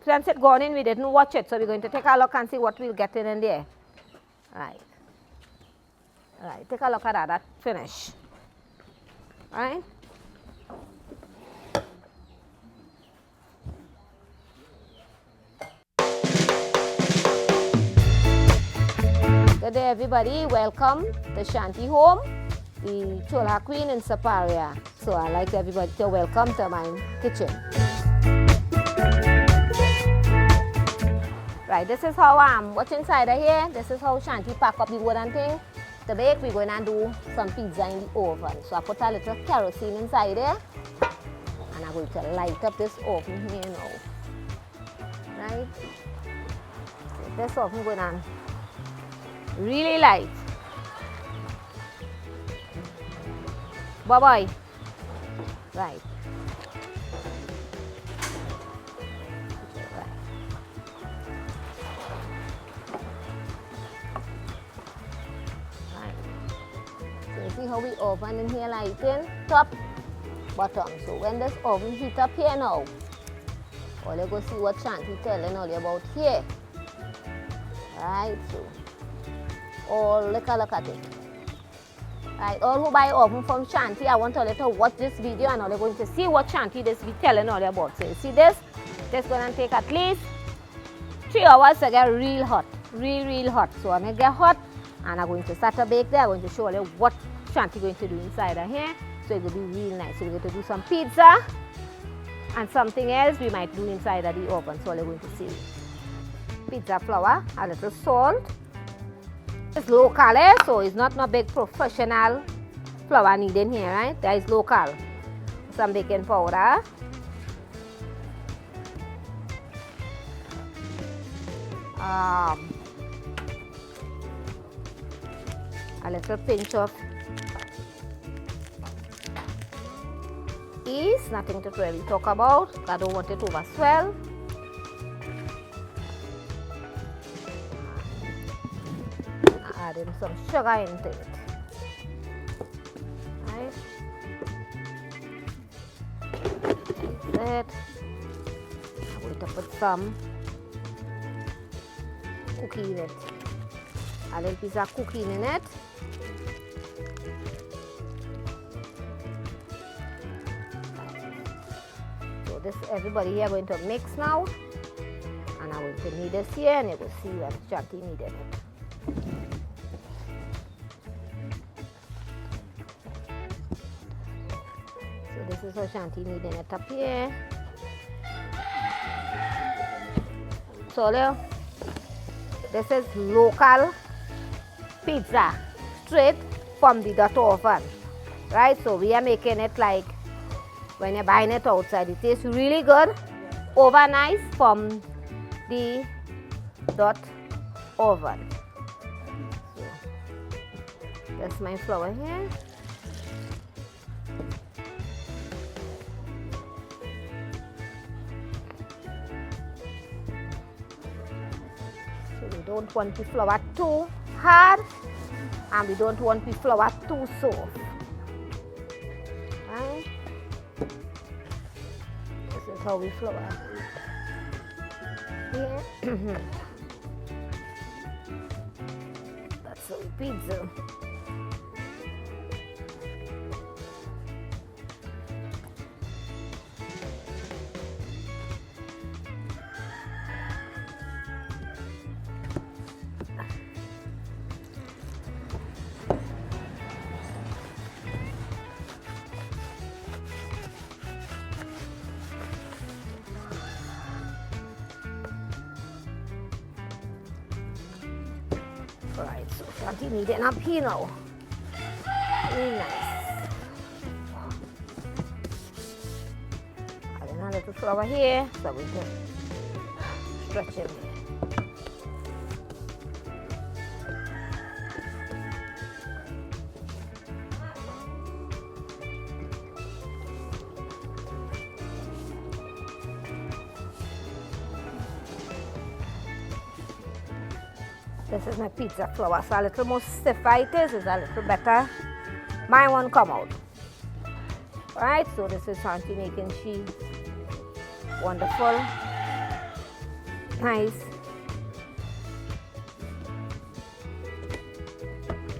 since it gone in, we didn't watch it. So we're going to take a look and see what we'll get in there. Right. Right, take a look at that, that's finished. Right? Good day everybody, welcome to Shanty home, the Chola Queen in Siparia. So I'd like everybody to welcome to my kitchen. Right, this is how what's inside of here. This is how Shanty pack up the wood and thing. To bake, we're going to do some pizza in the oven. So I put a little kerosene inside there. And I'm going to light up this oven here now. Right? So this oven going on really light. Bye-bye. Right. See how we open in here lighting, top, bottom. So when this oven heat up here now, all you go see what Shanty telling all you about here. Right, so all look at it. Right, all who buy oven from Shanty, I want all you to watch this video and all you're going to see what Shanty this be telling all you about. So you see this going to take at least 3 hours to get real hot, real hot. So I'm going to get hot and I'm going to start to bake there. I'm going to show you what Shanty going to do inside of here, so it will be real nice. So we're going to do some pizza and something else we might do inside of the oven. So you're going to see pizza flour, a little salt. It's local, so it's not no big professional flour needed here, right? That is local. Some baking powder. A little pinch of yeast, nothing to really talk about. I don't want it to overswell. Add in some sugar into it. Right. That's it. I'm going to put some cookie in it. A little piece of cooking in it. So this everybody here going to mix now, and I'm going to knead this here, and you will see when Shanty kneaded it. So this is how Shanty kneading it up here. So this is local pizza straight from the dot oven, right? So we are making it like when you're buying it outside. It tastes really good, over nice from the dot oven. So that's my flour here. So we don't want the flour too hard, and we don't want the flour too soft. Right? This is how we flour. Yeah. That's how we pizza. Alright, so Shanty kneading up here now. Really nice. Adding a little flour here, so we can stretch it. This is my pizza flour, so a little more stiffer it is a little better. Mine won't come out. Alright, so this is Shanty making cheese. Wonderful. Nice.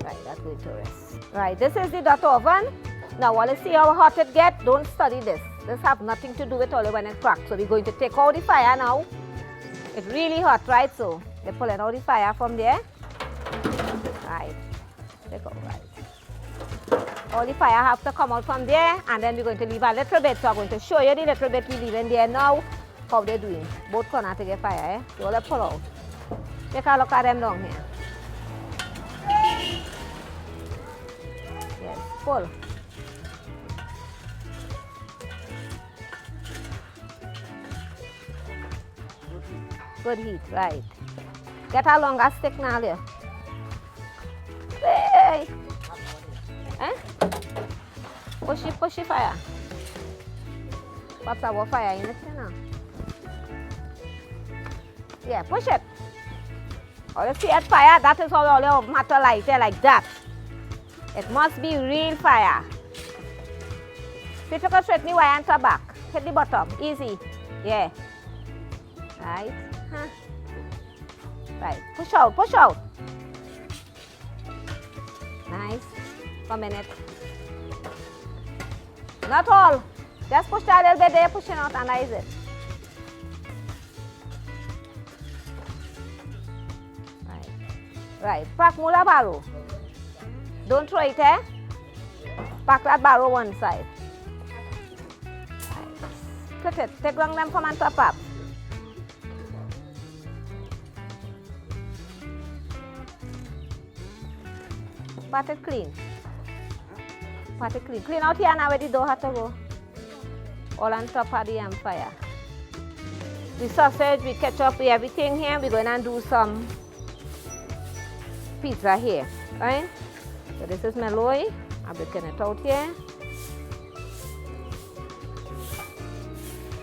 Right, that's going to rest. Right, this is the Dutch oven. Now, while you see how hot it gets, don't study this. This have nothing to do with only when it cracks. So we're going to take out the fire now. It's really hot, right? So we're pulling out the fire from there. Right. Take out, right. All the fire have to come out from there, and then we're going to leave a little bit. So I'm going to show you the little bit we leave in there now, how they're doing. Both corners to get fire, eh? So let's pull out. Take a look at them down here. Yes, pull. Good heat, right. Get a longer stick now there. Hey! Eh? Push the fire. What's our fire in it now? Yeah, push it. All you see at fire, that is how all your matter light there like that. It must be real fire. See if you can straighten the wire and turn back. Hit the bottom, easy. Yeah. Right. Huh. Right, push out, push out. Nice. 1 minute. Not all. Just push that a little bit there, pushing out, and that is it. Right. Right. Pack mula barrow. Don't throw it, eh? Pack that barrow one side. Right. Put it. Take one them come and top up. Pat it clean. Pat it clean. Clean out here now where the door had to go. All on top of the fire. The sausage, we ketchup, we everything here. We're going to do some pizza here. Right? So this is my loy. I'm breaking it out here.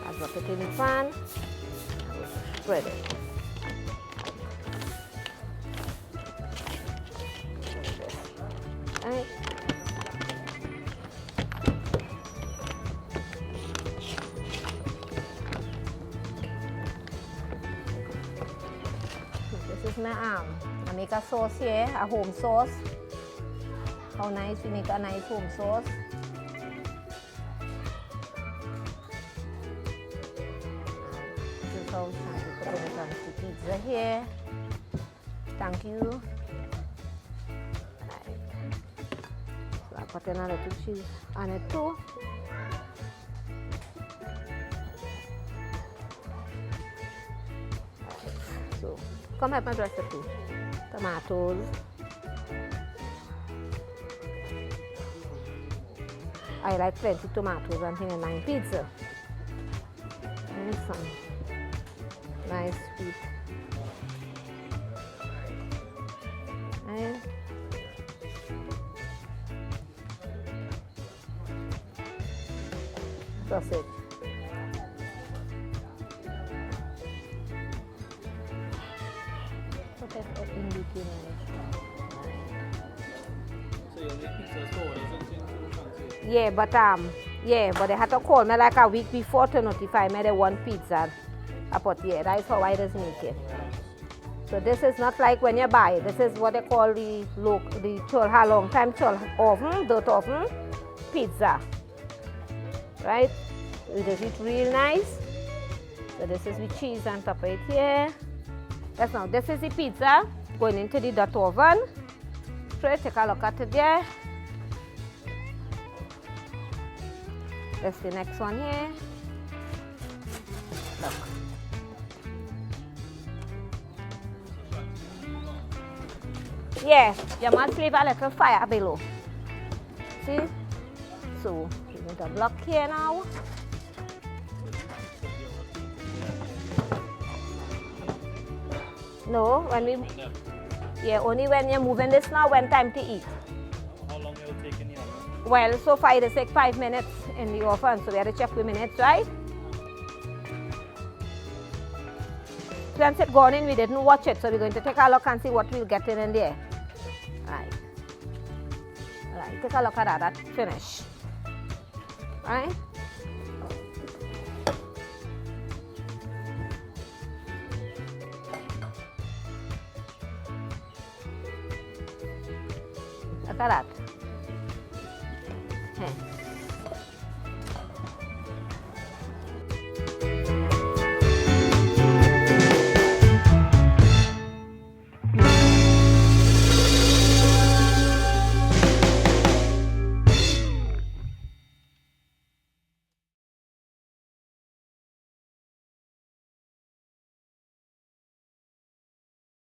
I'll drop it in the pan. Spread it. Right. This is my arm. I make a sauce here, a home sauce. How nice we make a nice home sauce. This is how Shanty put it on the pizza here. Thank you. Put in a little cheese on it too. So, come help my dress it too. Tomatoes. I like plenty tomatoes and things in my pizza. And some nice sweet. And sausage. Put it up in between. So you make pizza store, doesn't it? Yeah, but they had to call me like a week before to notify me they want pizza. But yeah, that's how I just make it. So this is not like when you buy it. This is what they call the long time oven, dirt oven pizza. Right? We just eat real nice. So this is with cheese on top of it here. That's now, this is the pizza going into the Dutch oven. Straight, take a look at it there. That's the next one here. Look. Yeah, you must leave a little fire below. See? So, we're going to block here now. No, when we... Yeah, only when you're moving this now, when time to eat. How long will it take in the oven? Well, so far it takes 5 minutes in the oven, so we have to check the minutes, right? Since it gone in, we didn't watch it, so we're going to take a look and see what we'll get in there. Right. Right, take a look at that, that's finished. Right? Look at that. Hey.